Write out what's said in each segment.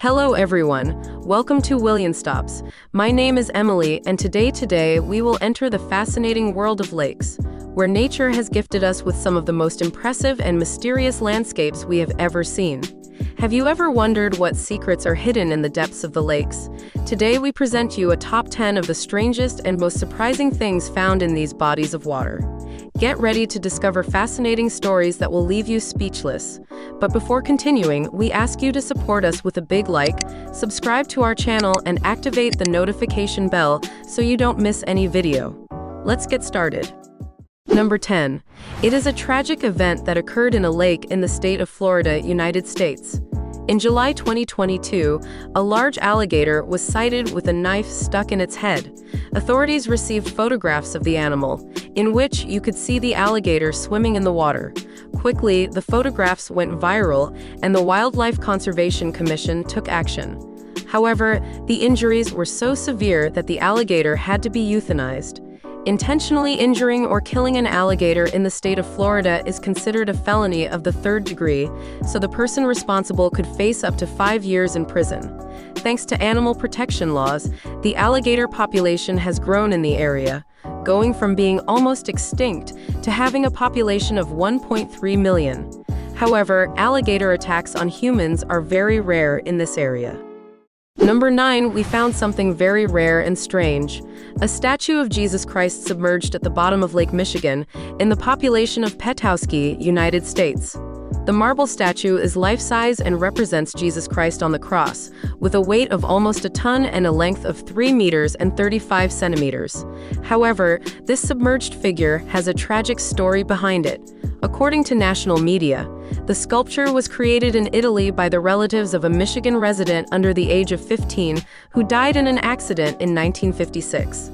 Hello everyone, welcome to William Stops. My name is Emily and today we will enter the fascinating world of lakes, where nature has gifted us with some of the most impressive and mysterious landscapes we have ever seen. Have you ever wondered what secrets are hidden in the depths of the lakes? Today we present you a top 10 of the strangest and most surprising things found in these bodies of water. Get ready to discover fascinating stories that will leave you speechless. But before continuing, we ask you to support us with a big like, subscribe to our channel, and activate the notification bell so you don't miss any video. Let's get started. Number 10. It is a tragic event that occurred in a lake in the state of Florida, United States. In July 2022, a large alligator was sighted with a knife stuck in its head. Authorities received photographs of the animal, in which you could see the alligator swimming in the water. Quickly, the photographs went viral, and the Wildlife Conservation Commission took action. However, the injuries were so severe that the alligator had to be euthanized. Intentionally injuring or killing an alligator in the state of Florida is considered a felony of the third degree, so the person responsible could face up to 5 years in prison. Thanks to animal protection laws, the alligator population has grown in the area, going from being almost extinct to having a population of 1.3 million. However, alligator attacks on humans are very rare in this area. Number 9, we found something very rare and strange. A statue of Jesus Christ submerged at the bottom of Lake Michigan in the population of Petoskey, United States. The marble statue is life-size and represents Jesus Christ on the cross, with a weight of almost a ton and a length of 3 meters and 35 centimeters. However, this submerged figure has a tragic story behind it. According to national media, the sculpture was created in Italy by the relatives of a Michigan resident under the age of 15 who died in an accident in 1956.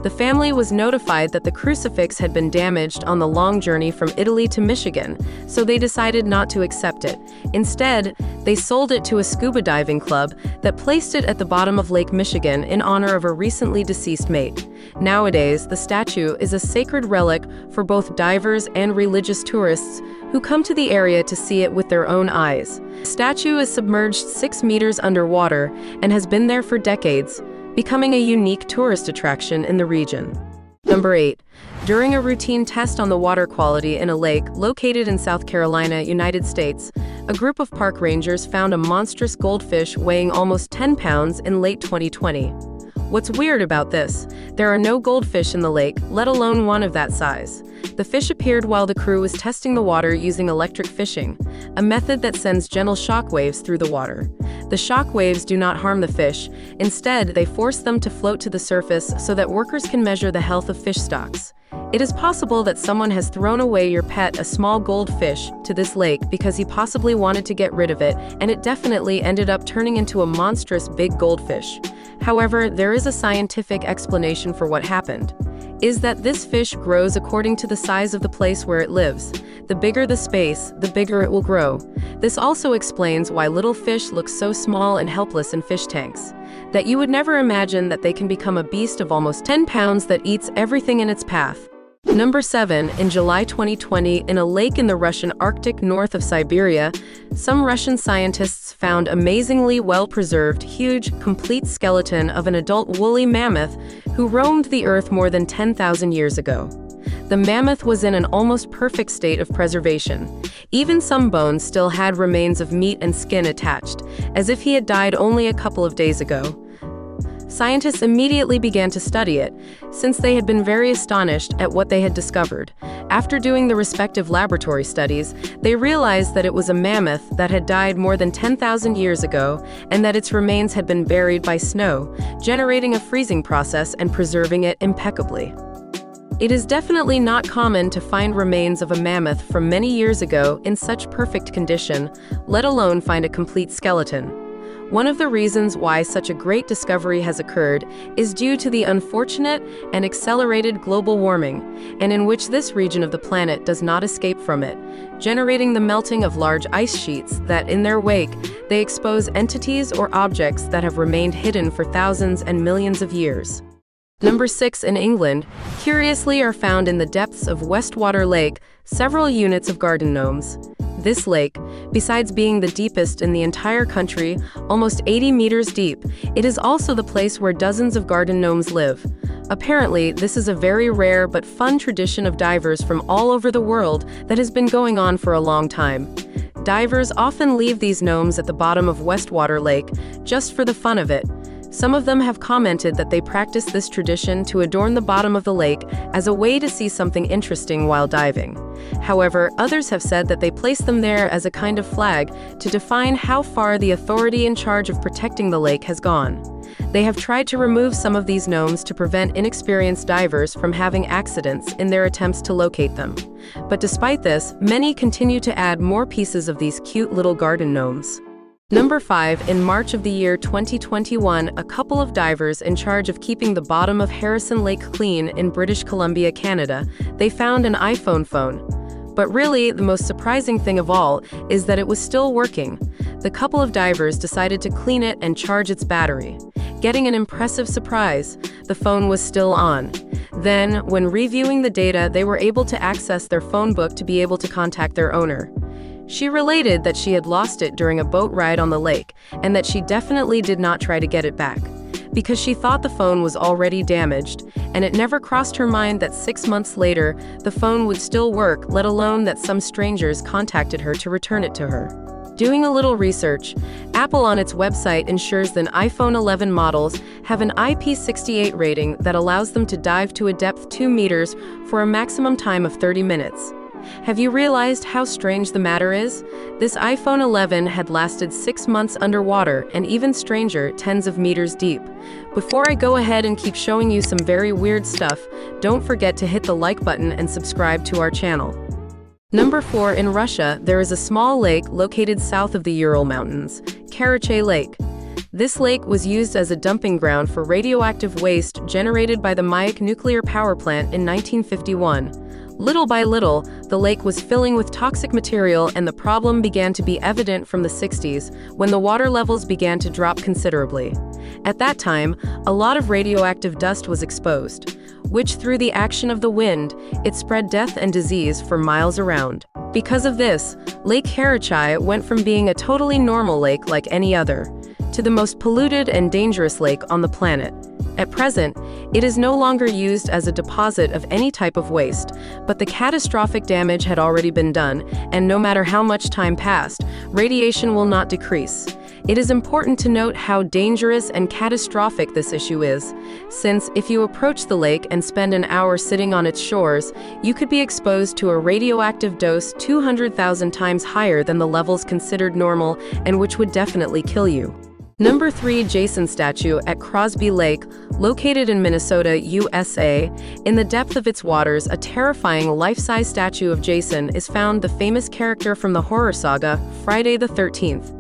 The family was notified that the crucifix had been damaged on the long journey from Italy to Michigan, so they decided not to accept it. Instead, they sold it to a scuba diving club that placed it at the bottom of Lake Michigan in honor of a recently deceased mate. Nowadays, the statue is a sacred relic for both divers and religious tourists who come to the area to see it with their own eyes. The statue is submerged 6 meters underwater and has been there for decades, becoming a unique tourist attraction in the region. Number 8. During a routine test on the water quality in a lake located in South Carolina, United States, a group of park rangers found a monstrous goldfish weighing almost 10 pounds in late 2020. What's weird about this? There are no goldfish in the lake, let alone one of that size. The fish appeared while the crew was testing the water using electric fishing, a method that sends gentle shock waves through the water. The shock waves do not harm the fish. Instead, they force them to float to the surface so that workers can measure the health of fish stocks. It is possible that someone has thrown away your pet, a small goldfish, to this lake because he possibly wanted to get rid of it, and it definitely ended up turning into a monstrous big goldfish. However, there is a scientific explanation for what happened. Is that this fish grows according to the size of the place where it lives. The bigger the space, the bigger it will grow. This also explains why little fish look so small and helpless in fish tanks. That you would never imagine that they can become a beast of almost 10 pounds that eats everything in its path. Number 7. In July 2020, in a lake in the Russian Arctic north of Siberia, some Russian scientists found amazingly well-preserved, huge, complete skeleton of an adult woolly mammoth who roamed the earth more than 10,000 years ago. The mammoth was in an almost perfect state of preservation. Even some bones still had remains of meat and skin attached, as if he had died only a couple of days ago. Scientists immediately began to study it, since they had been very astonished at what they had discovered. After doing the respective laboratory studies, they realized that it was a mammoth that had died more than 10,000 years ago, and that its remains had been buried by snow, generating a freezing process and preserving it impeccably. It is definitely not common to find remains of a mammoth from many years ago in such perfect condition, let alone find a complete skeleton. One of the reasons why such a great discovery has occurred is due to the unfortunate and accelerated global warming, and in which this region of the planet does not escape from it, generating the melting of large ice sheets that, in their wake, they expose entities or objects that have remained hidden for thousands and millions of years. Number 6. In England, curiously are found in the depths of Westwater Lake several units of garden gnomes. This lake, besides being the deepest in the entire country, almost 80 meters deep, it is also the place where dozens of garden gnomes live. Apparently, this is a very rare but fun tradition of divers from all over the world that has been going on for a long time. Divers often leave these gnomes at the bottom of Westwater Lake, just for the fun of it. Some of them have commented that they practice this tradition to adorn the bottom of the lake as a way to see something interesting while diving. However, others have said that they place them there as a kind of flag to define how far the authority in charge of protecting the lake has gone. They have tried to remove some of these gnomes to prevent inexperienced divers from having accidents in their attempts to locate them. But despite this, many continue to add more pieces of these cute little garden gnomes. Number 5. In March of the year 2021, a couple of divers in charge of keeping the bottom of Harrison Lake clean in British Columbia, Canada, they found an iPhone phone. But really, the most surprising thing of all is that it was still working. The couple of divers decided to clean it and charge its battery. Getting an impressive surprise, the phone was still on. Then, when reviewing the data, they were able to access their phone book to be able to contact their owner. She related that she had lost it during a boat ride on the lake, and that she definitely did not try to get it back, because she thought the phone was already damaged, and it never crossed her mind that 6 months later, the phone would still work, let alone that some strangers contacted her to return it to her. Doing a little research, Apple on its website ensures that iPhone 11 models have an IP68 rating that allows them to dive to a depth 2 meters for a maximum time of 30 minutes. Have you realized how strange the matter is? This iPhone 11 had lasted 6 months underwater, and even stranger, tens of meters deep. Before I go ahead and keep showing you some very weird stuff, don't forget to hit the like button and subscribe to our channel. Number 4. In Russia, there is a small lake located south of the Ural Mountains, Karachay Lake. This lake was used as a dumping ground for radioactive waste generated by the Mayak nuclear power plant in 1951. Little by little, the lake was filling with toxic material, and the problem began to be evident from the 60s, when the water levels began to drop considerably. At that time, a lot of radioactive dust was exposed, which through the action of the wind, it spread death and disease for miles around. Because of this, Lake Karachay went from being a totally normal lake like any other, to the most polluted and dangerous lake on the planet. At present, it is no longer used as a deposit of any type of waste, but the catastrophic damage had already been done, and no matter how much time passed, radiation will not decrease. It is important to note how dangerous and catastrophic this issue is, since if you approach the lake and spend an hour sitting on its shores, you could be exposed to a radioactive dose 200,000 times higher than the levels considered normal, and which would definitely kill you. Number 3. Jason statue at Crosby Lake, located in Minnesota, USA. In the depth of its waters, a terrifying life-size statue of Jason is found, the famous character from the horror saga, Friday the 13th.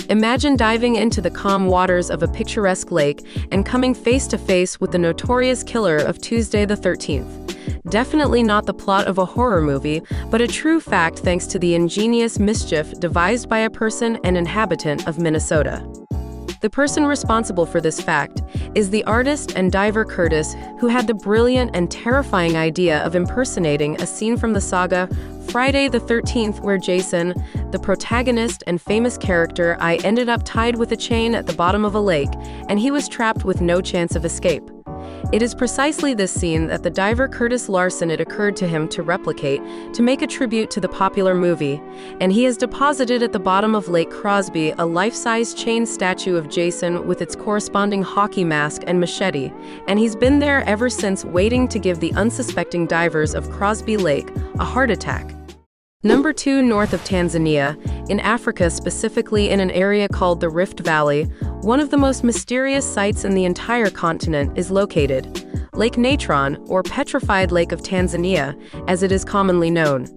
Imagine diving into the calm waters of a picturesque lake and coming face to face with the notorious killer of Tuesday the 13th. Definitely not the plot of a horror movie, but a true fact thanks to the ingenious mischief devised by a person and inhabitant of Minnesota. The person responsible for this fact is the artist and diver Curtis, who had the brilliant and terrifying idea of impersonating a scene from the saga Friday the 13th, where Jason, the protagonist and famous character, ended up tied with a chain at the bottom of a lake, and he was trapped with no chance of escape. It is precisely this scene that the diver Curtis Larson it occurred to him to replicate, to make a tribute to the popular movie, and he has deposited at the bottom of Lake Crosby a life-size chain statue of Jason with its corresponding hockey mask and machete, and he's been there ever since, waiting to give the unsuspecting divers of Crosby Lake a heart attack. Number 2. North of Tanzania, in Africa, specifically in an area called the Rift Valley, one of the most mysterious sites in the entire continent is located. Lake Natron, or Petrified Lake of Tanzania, as it is commonly known.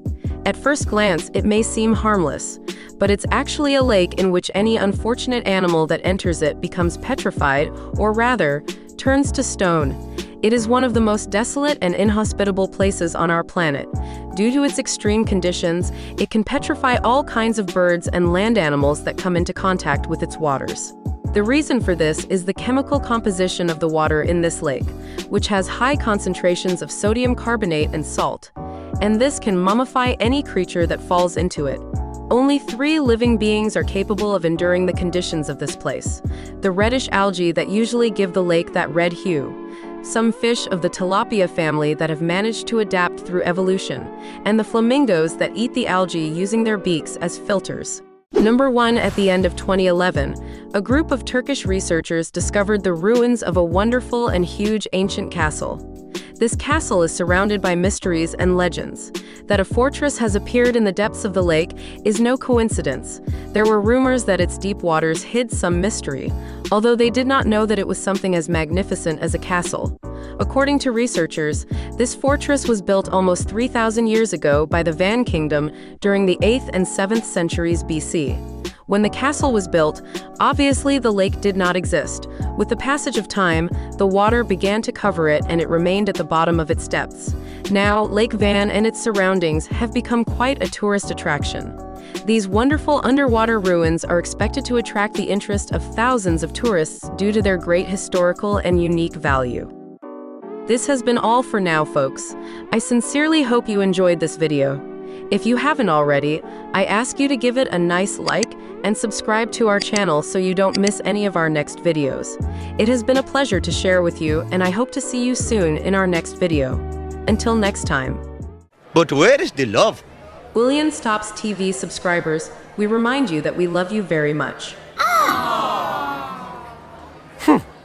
At first glance, it may seem harmless, but it's actually a lake in which any unfortunate animal that enters it becomes petrified, or rather, turns to stone. It is one of the most desolate and inhospitable places on our planet. Due to its extreme conditions, it can petrify all kinds of birds and land animals that come into contact with its waters. The reason for this is the chemical composition of the water in this lake, which has high concentrations of sodium carbonate and salt, and this can mummify any creature that falls into it. Only 3 living beings are capable of enduring the conditions of this place. The reddish algae that usually give the lake that red hue, some fish of the tilapia family that have managed to adapt through evolution, and the flamingos that eat the algae using their beaks as filters. Number 1. At the end of 2011, a group of Turkish researchers discovered the ruins of a wonderful and huge ancient castle. This castle is surrounded by mysteries and legends. That a fortress has appeared in the depths of the lake is no coincidence. There were rumors that its deep waters hid some mystery, although they did not know that it was something as magnificent as a castle. According to researchers, this fortress was built almost 3,000 years ago by the Van Kingdom during the 8th and 7th centuries BC. When the castle was built, obviously the lake did not exist. With the passage of time, the water began to cover it and it remained at the bottom of its depths. Now, Lake Van and its surroundings have become quite a tourist attraction. These wonderful underwater ruins are expected to attract the interest of thousands of tourists due to their great historical and unique value. This has been all for now, folks. I sincerely hope you enjoyed this video. If you haven't already, I ask you to give it a nice like and subscribe to our channel so you don't miss any of our next videos. It has been a pleasure to share with you, and I hope to see you soon in our next video. Until next time. But where is the love? William Stops TV subscribers, we remind you that we love you very much.